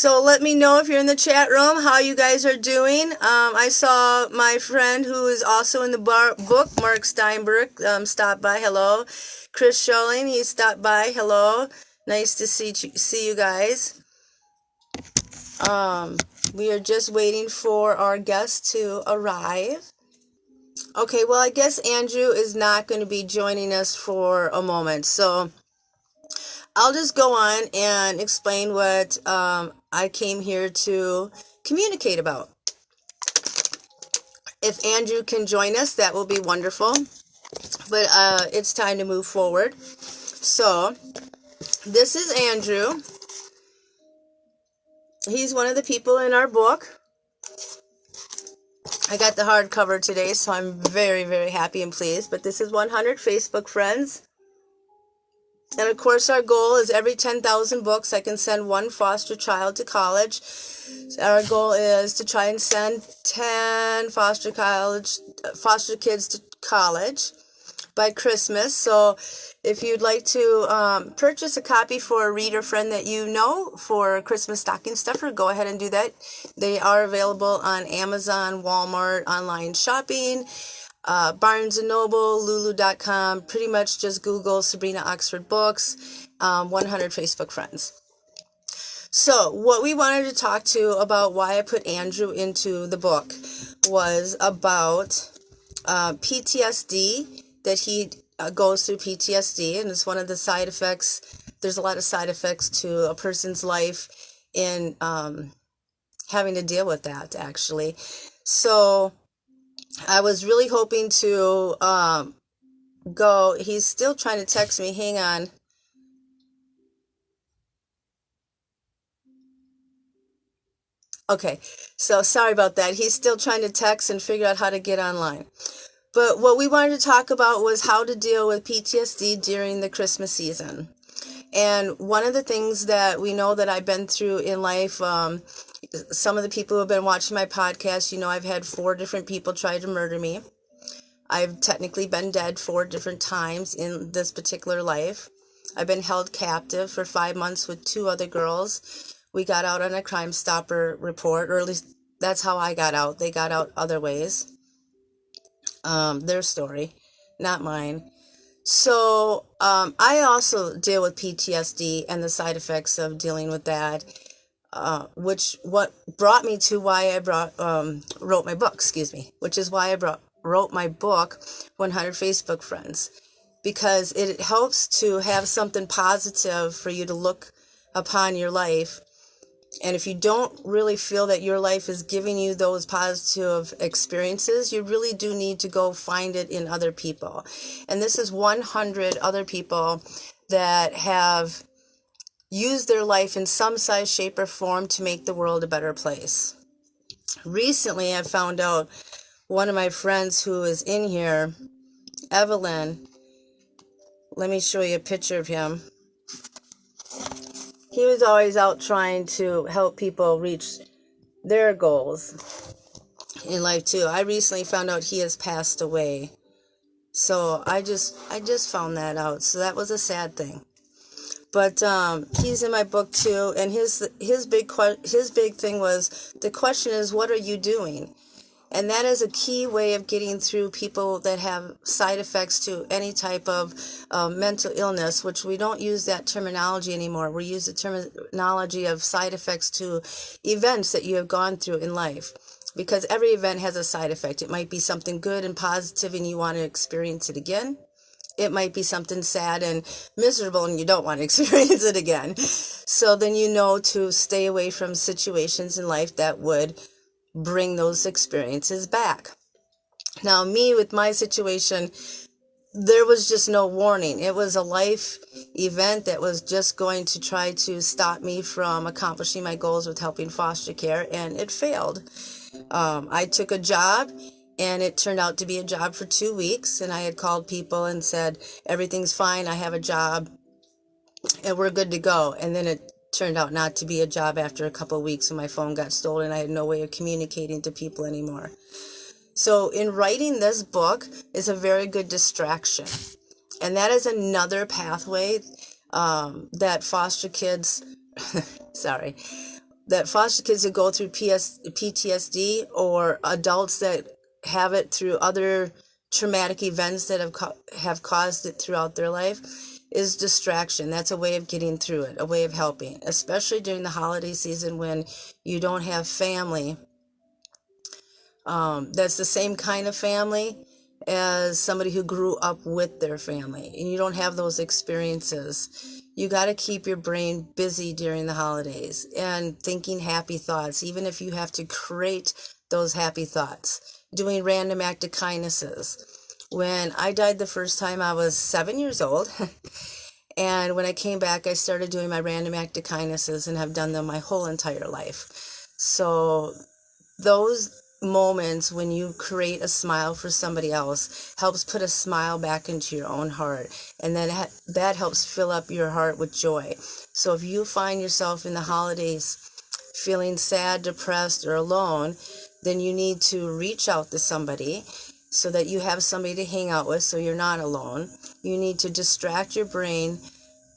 So let me know if you're in the chat room how you guys are doing. I saw my friend who is also in the book, Mark Steinberg, stop by. Hello. Chris Scholing, he stopped by. Hello. Nice to see you guys. We are just waiting for our guests to arrive. Okay, well, I guess Andrew is not going to be joining us for a moment, so I'll just go on and explain what I came here to communicate about. If Andrew can join us, that will be wonderful, but it's time to move forward. So, this is Andrew. He's one of the people in our book. I got the hardcover today, so I'm very, very happy and pleased. But this is 100 Facebook friends. And of course, our goal is every 10,000 books, I can send one foster child to college. So our goal is to try and send 10 foster kids to college by Christmas. So if you'd like to purchase a copy for a reader friend that you know for Christmas stocking stuffer, go ahead and do that. They are available on Amazon, Walmart, online shopping, Barnes & Noble, Lulu.com. Pretty much just Google Sabrina Oxford Books, 100 Facebook friends. So what we wanted to talk to about why I put Andrew into the book was about PTSD, that he goes through PTSD, and it's one of the side effects. There's a lot of side effects to a person's life in having to deal with that, actually. So I was really hoping to go. He's still trying to text me. Hang on. Okay, so sorry about that. He's still trying to text and figure out how to get online. But what we wanted to talk about was how to deal with PTSD during the Christmas season. And one of the things that we know that I've been through in life, some of the people who have been watching my podcast, you know, I've had 4 different people try to murder me. I've technically been dead 4 different times in this particular life. I've been held captive for 5 months with 2 other girls. We got out on a Crime Stopper report, or at least that's how I got out. They got out other ways. Their story, not mine. So I also deal with PTSD and the side effects of dealing with that, what brought me to why I wrote my book, which is why I wrote my book, 100 Facebook Friends, because it helps to have something positive for you to look upon your life. And if you don't really feel that your life is giving you those positive experiences, you really do need to go find it in other people. And this is 100 other people that have used their life in some size, shape, or form to make the world a better place. Recently, I found out one of my friends who is in here, Evelyn. Let me show you a picture of him. He was always out trying to help people reach their goals in life too. I recently found out he has passed away. So I just found that out. So that was a sad thing. But he's in my book too, and his big thing was, the question is, what are you doing? And that is a key way of getting through people that have side effects to any type of mental illness, which we don't use that terminology anymore. We use the terminology of side effects to events that you have gone through in life, because every event has a side effect. It might be something good and positive and you want to experience it again. It might be something sad and miserable and you don't want to experience it again. So then you know to stay away from situations in life that would bring those experiences back. Now, me, with my situation, there was just no warning. It was a life event that was just going to try to stop me from accomplishing my goals with helping foster care, and it failed. I took a job, and it turned out to be a job for 2 weeks, and I had called people and said, everything's fine, I have a job, and we're good to go. And then it turned out not to be a job after a couple of weeks, and my phone got stolen. I had no way of communicating to people anymore. So in writing this book is a very good distraction. And that is another pathway that foster kids, sorry, that foster kids that go through PTSD, or adults that have it through other traumatic events that have caused it throughout their life, is distraction. That's a way of getting through it, a way of helping, especially during the holiday season when you don't have family. That's the same kind of family as somebody who grew up with their family, and you don't have those experiences. You got to keep your brain busy during the holidays and thinking happy thoughts, even if you have to create those happy thoughts. Doing random act of kindnesses. When I died the first time, I was 7 years old. And when I came back, I started doing my random act of kindnesses and have done them my whole entire life. So those moments when you create a smile for somebody else helps put a smile back into your own heart, and then that helps fill up your heart with joy. So if you find yourself in the holidays feeling sad, depressed, or alone, then you need to reach out to somebody so that you have somebody to hang out with, so you're not alone. You need to distract your brain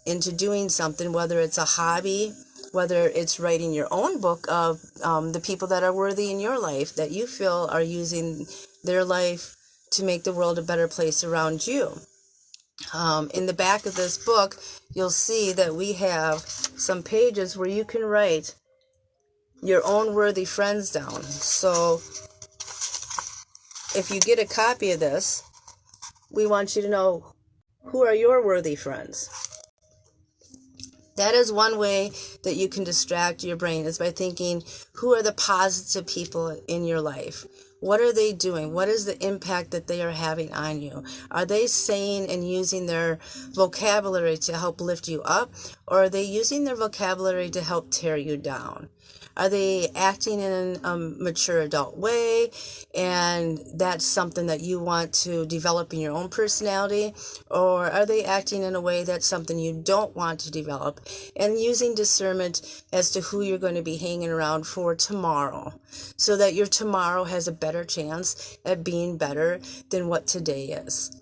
into doing something, whether it's a hobby, whether it's writing your own book of the people that are worthy in your life, that you feel are using their life to make the world a better place around you. In the back of this book, you'll see that we have some pages where you can write your own worthy friends down. So if you get a copy of this, we want you to know, who are your worthy friends? That is one way that you can distract your brain, is by thinking, who are the positive people in your life? What are they doing? What is the impact that they are having on you? Are they saying and using their vocabulary to help lift you up, or are they using their vocabulary to help tear you down? Are they acting in a mature adult way, and that's something that you want to develop in your own personality? Or are they acting in a way that's something you don't want to develop, and using discernment as to who you're going to be hanging around for tomorrow, so that your tomorrow has a better chance at being better than what today is,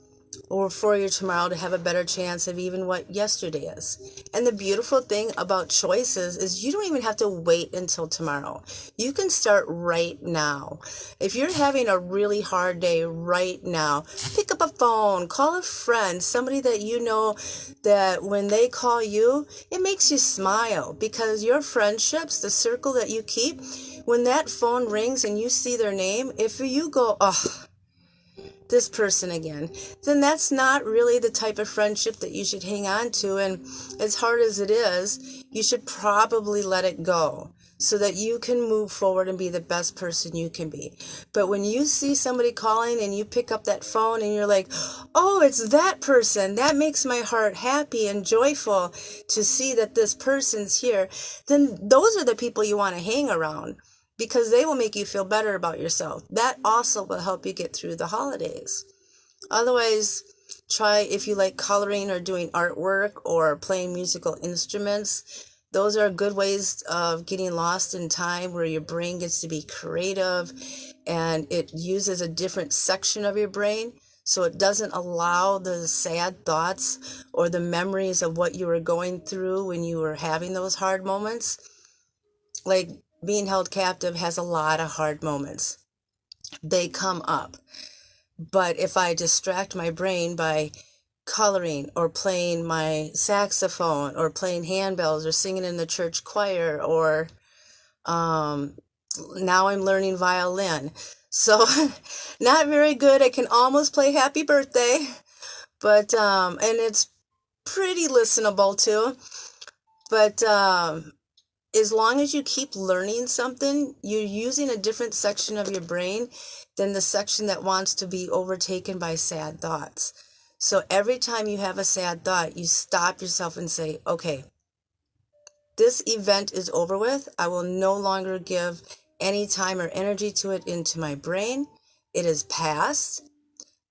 or for your tomorrow to have a better chance of even what yesterday is. And the beautiful thing about choices is you don't even have to wait until tomorrow. You can start right now. If you're having a really hard day right now, pick up a phone, call a friend, somebody that you know, that when they call you, it makes you smile, because your friendships, the circle that you keep, when that phone rings and you see their name, if you go, oh, this person again, then that's not really the type of friendship that you should hang on to. And as hard as it is, you should probably let it go, so that you can move forward and be the best person you can be. But when you see somebody calling and you pick up that phone and you're like, oh, it's that person, that makes my heart happy and joyful to see that this person's here, then those are the people you want to hang around, because they will make you feel better about yourself. That also will help you get through the holidays. Otherwise, try, if you like coloring or doing artwork or playing musical instruments. Those are good ways of getting lost in time, where your brain gets to be creative, and it uses a different section of your brain, so it doesn't allow the sad thoughts or the memories of what you were going through when you were having those hard moments. Like, being held captive has a lot of hard moments. They come up. But if I distract my brain by coloring or playing my saxophone or playing handbells or singing in the church choir, or now I'm learning violin. So not very good. I can almost play Happy Birthday, but and it's pretty listenable too. But as long as you keep learning something, you're using a different section of your brain than the section that wants to be overtaken by sad thoughts. So every time you have a sad thought, you stop yourself and say, okay, this event is over with. I will no longer give any time or energy to it into my brain. It is past.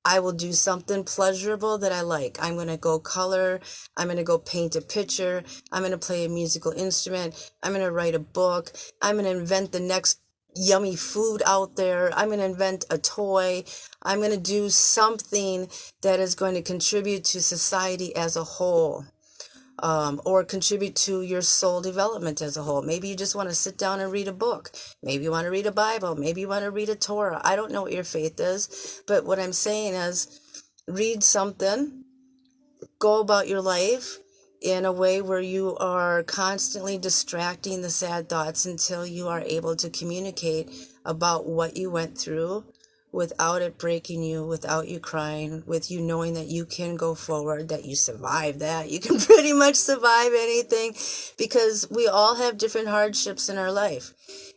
I will do something pleasurable that I like. I'm going to go color. I'm going to go paint a picture. I'm going to play a musical instrument. I'm going to write a book. I'm going to invent the next yummy food out there. I'm going to invent a toy. I'm going to do something that is going to contribute to society as a whole. or contribute to your soul development as a whole. Maybe you just want to sit down and read a book. Maybe you want to read a Bible. Maybe you want to read a Torah. I don't know what your faith is, but what I'm saying is read something, go about your life in a way where you are constantly distracting the sad thoughts until you are able to communicate about what you went through without it breaking you, without you crying, with you knowing that you can go forward, that you survive that. You can pretty much survive anything, because we all have different hardships in our life.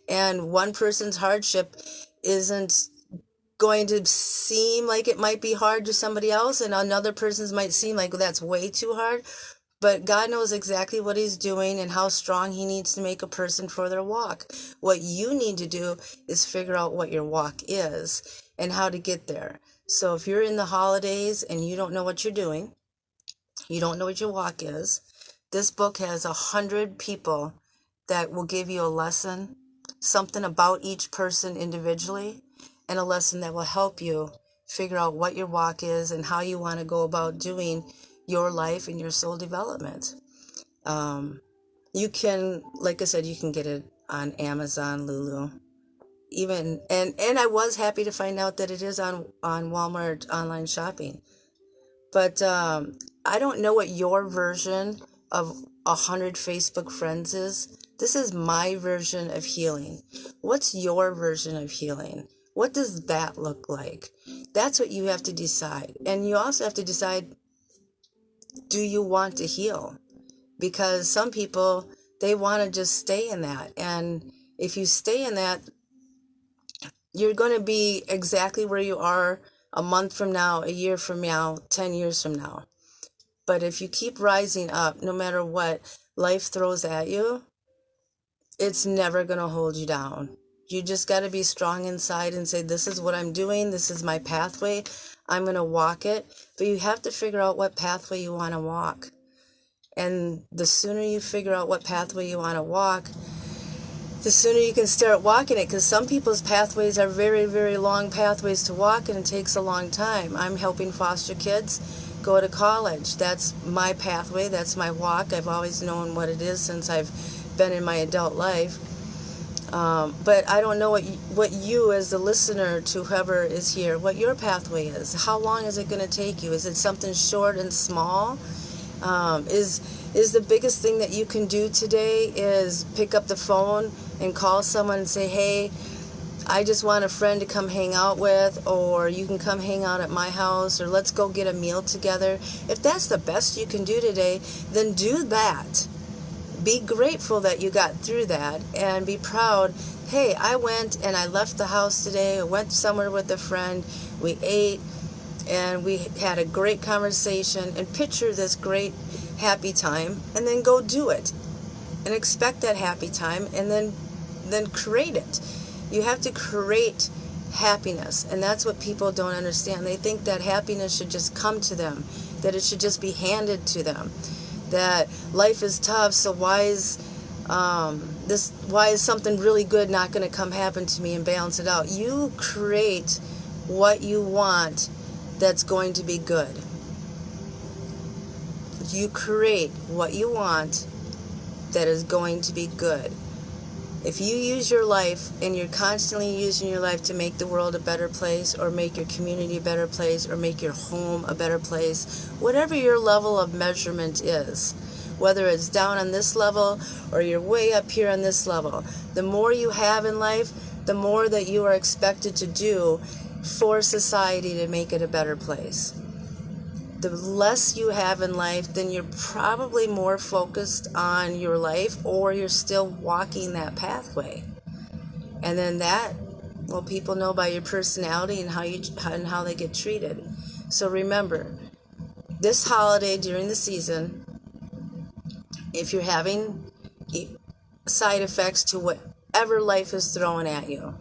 And one person's hardship isn't going to seem like it might be hard to somebody else, and another person's might seem like that's way too hard. But God knows exactly what he's doing and how strong he needs to make a person for their walk. What you need to do is figure out what your walk is and how to get there. So if you're in the holidays and you don't know what you're doing, you don't know what your walk is, this book has 100 people that will give you a lesson, something about each person individually, and a lesson that will help you figure out what your walk is and how you want to go about doing your life and your soul development. You can, like I said, you can get it on Amazon, Lulu, even, and I was happy to find out that it is on Walmart online shopping. But I don't know what your version of 100 Facebook friends is. This is my version of healing. What's your version of healing? What does that look like? That's what you have to decide. And you also have to decide, do you want to heal? Because some people, they want to just stay in that. And if you stay in that, you're going to be exactly where you are a month from now, a year from now, 10 years from now. But if you keep rising up, no matter what life throws at you, it's never going to hold you down. You just got to be strong inside and say, this is what I'm doing. This is my pathway. I'm going to walk it. But you have to figure out what pathway you want to walk. And the sooner you figure out what pathway you want to walk, the sooner you can start walking it, because some people's pathways are very, very long pathways to walk, and it takes a long time. I'm helping foster kids go to college. That's my pathway. That's my walk. I've always known what it is since I've been in my adult life. But I don't know what you as the listener to whoever is here, what your pathway is. How long is it going to take you? Is it something short and small? Is the biggest thing that you can do today is pick up the phone and call someone and say, hey, I just want a friend to come hang out with, or you can come hang out at my house, or let's go get a meal together. If that's the best you can do today, then do that. Be grateful that you got through that, and be proud. Hey, I went and I left the house today. I went somewhere with a friend. We ate and we had a great conversation, and picture this great happy time, and then go do it and expect that happy time, and then create it. You have to create happiness, and that's what people don't understand. They think that happiness should just come to them, that it should just be handed to them, that life is tough, so why is something really good not going to come happen to me and balance it out? You create what you want that's going to be good. You create what you want that is going to be good. If you use your life, and you're constantly using your life to make the world a better place, or make your community a better place, or make your home a better place, whatever your level of measurement is, whether it's down on this level or you're way up here on this level, the more you have in life, the more that you are expected to do for society to make it a better place. The less you have in life, then you're probably more focused on your life, or you're still walking that pathway. And then that, well, people know by your personality and how they get treated. So remember, this holiday during the season, if you're having side effects to whatever life is throwing at you,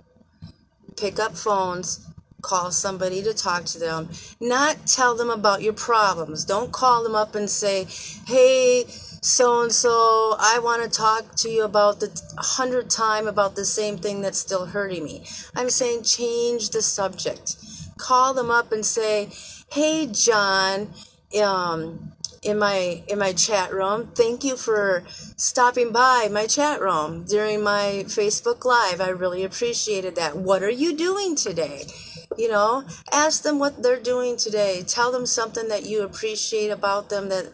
pick up phones, call somebody to talk to them, not tell them about your problems. Don't call them up and say, hey, so-and-so, I want to talk to you about the 100th time about the same thing that's still hurting me. I'm saying change the subject. Call them up and say, hey, John, in my chat room. Thank you for stopping by my chat room during my Facebook Live. I really appreciated that. What are you doing today? You know, ask them what they're doing today. Tell them something that you appreciate about them that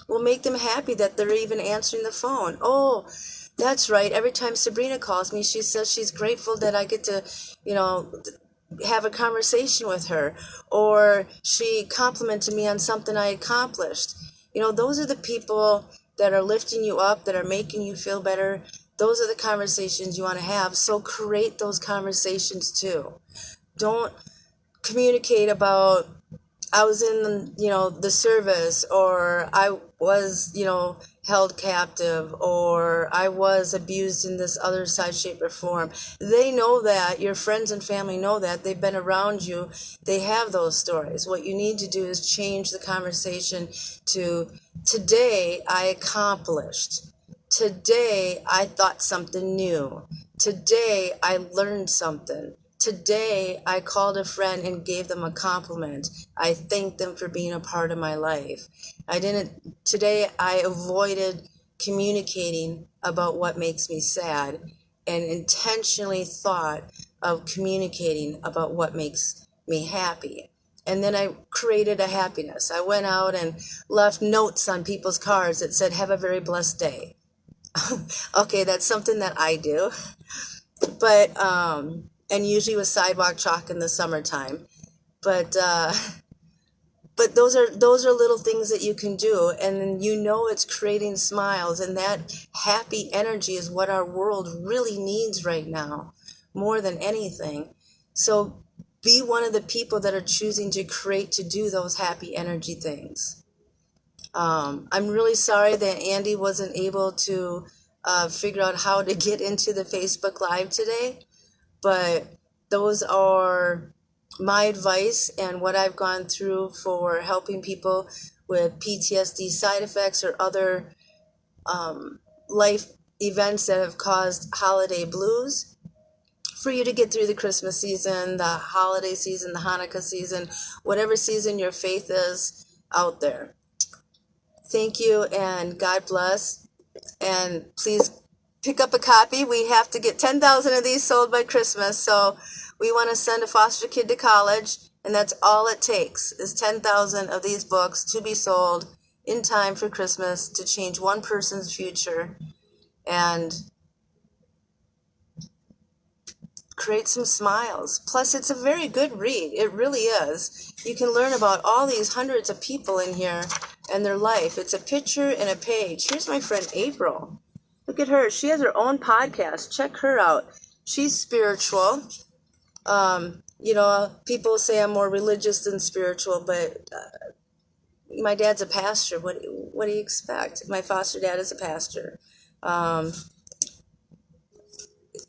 will make them happy, that they're even answering the phone. Oh, that's right. Every time Sabrina calls me, she says she's grateful that I get to, you know, have a conversation with her, or she complimented me on something I accomplished. You know, those are the people that are lifting you up, that are making you feel better. Those are the conversations you want to have. So create those conversations too. Don't communicate about, I was in, you know, the service, or I was, you know, held captive, or I was abused in this other side, shape, or form. They know that. Your friends and family know that. They've been around you. They have those stories. What you need to do is change the conversation to, today I accomplished. Today I thought something new. Today I learned something. Today I called a friend and gave them a compliment. I thanked them for being a part of my life. Today I avoided communicating about what makes me sad and intentionally thought of communicating about what makes me happy. And then I created a happiness. I went out and left notes on people's cars that said, "Have a very blessed day." Okay, that's something that I do. But and usually with sidewalk chalk in the summertime. But those are little things that you can do, and you know it's creating smiles, and that happy energy is what our world really needs right now, more than anything. So be one of the people that are choosing to create, to do those happy energy things. I'm really sorry that Andy wasn't able to figure out how to get into the Facebook Live today, but those are my advice and what I've gone through for helping people with PTSD side effects or other life events that have caused holiday blues, for you to get through the Christmas season, the holiday season, the Hanukkah season, whatever season your faith is out there. Thank you, and God bless. And please pick up a copy. We have to get 10,000 of these sold by Christmas. So we want to send a foster kid to college, and that's all it takes is 10,000 of these books to be sold in time for Christmas to change one person's future and create some smiles. Plus, it's a very good read. It really is. You can learn about all these hundreds of people in here and their life. It's a picture and a page. Here's my friend April. Look at her. She has her own podcast. Check her out. She's spiritual. You know, people say I'm more religious than spiritual, but my dad's a pastor. What do you expect? My foster dad is a pastor.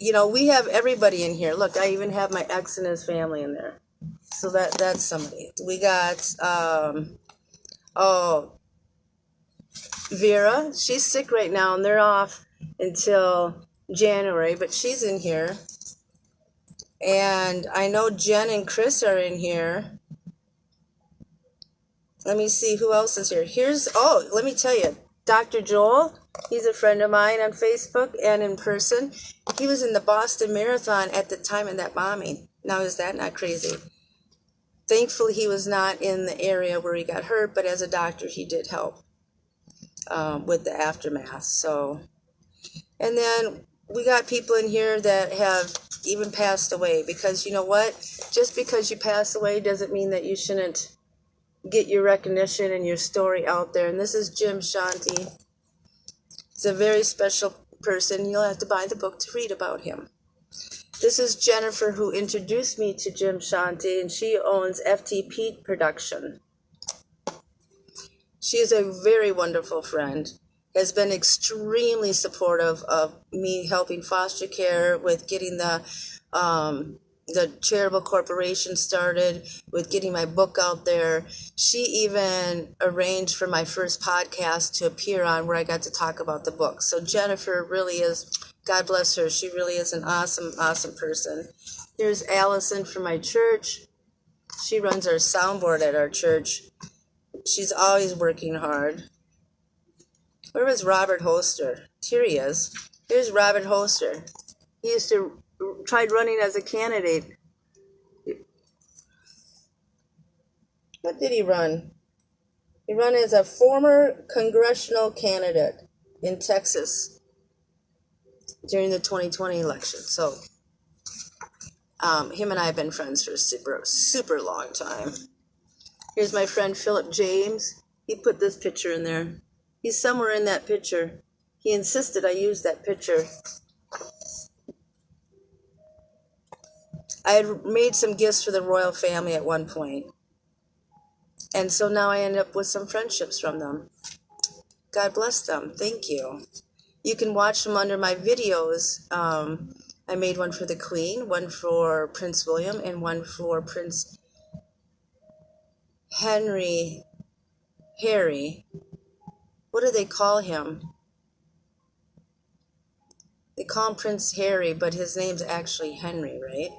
You know, we have everybody in here. Look, I even have my ex and his family in there. So that's somebody. We got, Vera. She's sick right now, and they're off until January, but she's in here. And I know Jen and Chris are in here. Let me see who else is here. Let me tell you, Dr. Joel. He's a friend of mine on Facebook and in person. He was in the Boston Marathon at the time of that bombing. Now, is that not crazy? Thankfully, he was not in the area where he got hurt, but as a doctor, he did help with the aftermath. So, and then we got people in here that have even passed away, because you know what? Just because you pass away doesn't mean that you shouldn't get your recognition and your story out there. And this is Jim Shanti. He's a very special person. You'll have to buy the book to read about him. This is Jennifer, who introduced me to Jim Shanti, and she owns FTP Production. She is a very wonderful friend, has been extremely supportive of me helping foster care, with getting the charitable corporation started, with getting my book out there. She even arranged for my first podcast to appear on, where I got to talk about the book. So Jennifer really is, God bless her, she really is an awesome, awesome person. Here's Allison from my church. She runs our soundboard at our church. She's always working hard. Where was Robert Hoster? Here he is. Here's Robert Hoster. He used to tried running as a candidate. What did he run? He ran as a former congressional candidate in Texas during the 2020 election. So him and I have been friends for a super long time. Here's my friend Philip James. He put this picture in there. He's somewhere in that picture. He insisted I use that picture. I had made some gifts for the royal family at one point. And so now I end up with some friendships from them. God bless them. Thank you. You can watch them under my videos. I made one for the Queen, one for Prince William, and one for Prince Harry. What do they call him? They call him Prince Harry, but his name's actually Henry, right?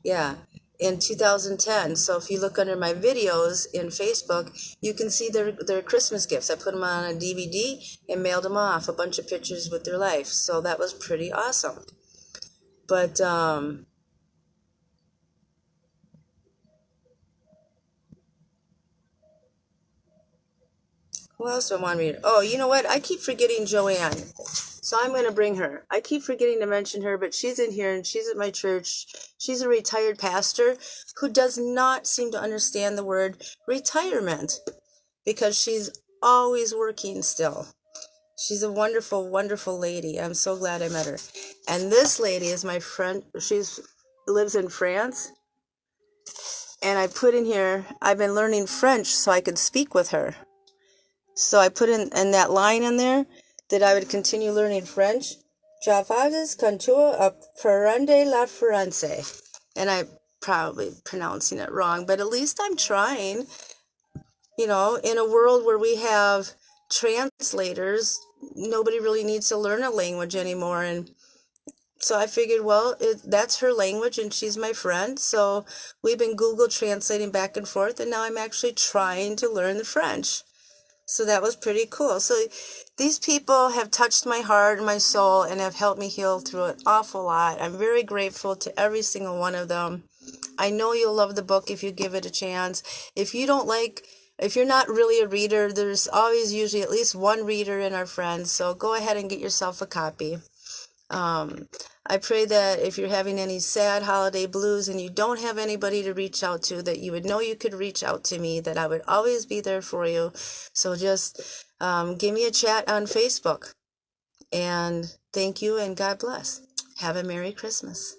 Yeah, in 2010. So if you look under my videos in Facebook, you can see their Christmas gifts. I put them on a DVD and mailed them off, a bunch of pictures with their life. So that was pretty awesome. But who else do I want to read? Oh, you know what? I keep forgetting Joanne. So I'm going to bring her. I keep forgetting to mention her, but she's in here and she's at my church. She's a retired pastor who does not seem to understand the word retirement because she's always working still. She's a wonderful, wonderful lady. I'm so glad I met her. And this lady is my friend. She lives in France. And I put in here, I've been learning French so I could speak with her. So I put in that line in there that I would continue learning French. J'avais continue à apprendre la français. And I'm probably pronouncing it wrong, but at least I'm trying. You know, in a world where we have translators, nobody really needs to learn a language anymore. And so I figured, well, that's her language and she's my friend. So we've been Google translating back and forth, and now I'm actually trying to learn the French. So that was pretty cool. So these people have touched my heart and my soul and have helped me heal through an awful lot. I'm very grateful to every single one of them. I know you'll love the book if you give it a chance. If you're not really a reader, there's always usually at least one reader in our friends. So go ahead and get yourself a copy. I pray that if you're having any sad holiday blues and you don't have anybody to reach out to, that you would know you could reach out to me, that I would always be there for you. So just give me a chat on Facebook. And thank you and God bless. Have a Merry Christmas.